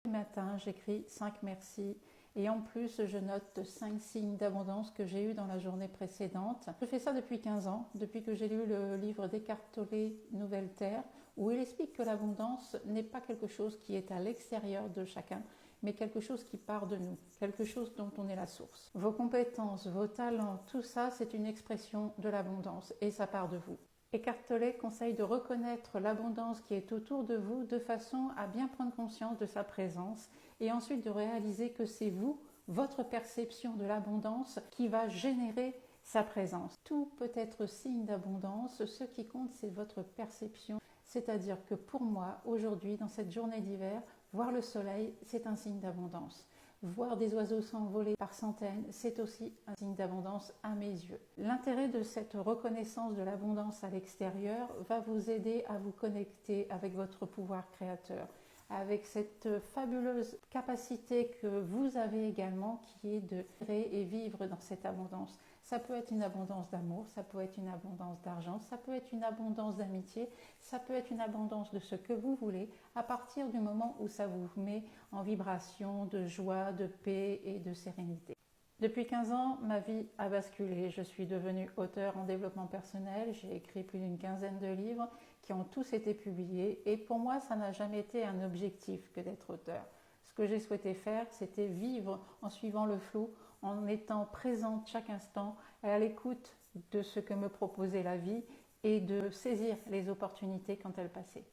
Le matin, j'écris 5 merci et en plus, je note 5 signes d'abondance que j'ai eus dans la journée précédente. Je fais ça depuis 15 ans, depuis que j'ai lu le livre d'Eckhart Tolle, Nouvelle Terre, où il explique que l'abondance n'est pas quelque chose qui est à l'extérieur de chacun, mais quelque chose qui part de nous, quelque chose dont on est la source. Vos compétences, vos talents, tout ça, c'est une expression de l'abondance et ça part de vous. Eckhart Tolle conseille de reconnaître l'abondance qui est autour de vous de façon à bien prendre conscience de sa présence et ensuite de réaliser que c'est vous, votre perception de l'abondance qui va générer sa présence. Tout peut être signe d'abondance, ce qui compte c'est votre perception, c'est-à-dire que pour moi, aujourd'hui, dans cette journée d'hiver, voir le soleil, c'est un signe d'abondance. Voir des oiseaux s'envoler par centaines, c'est aussi un signe d'abondance à mes yeux. L'intérêt de cette reconnaissance de l'abondance à l'extérieur va vous aider à vous connecter avec votre pouvoir créateur, avec cette fabuleuse capacité que vous avez également qui est de créer et vivre dans cette abondance. Ça peut être une abondance d'amour, ça peut être une abondance d'argent, ça peut être une abondance d'amitié, ça peut être une abondance de ce que vous voulez à partir du moment où ça vous met en vibration de joie, de paix et de sérénité. Depuis 15 ans, ma vie a basculé. Je suis devenue auteure en développement personnel. J'ai écrit plus d'une quinzaine de livres qui ont tous été publiés. Et pour moi, ça n'a jamais été un objectif que d'être auteur. Ce que j'ai souhaité faire, c'était vivre en suivant le flow, en étant présente chaque instant, à l'écoute de ce que me proposait la vie et de saisir les opportunités quand elles passaient.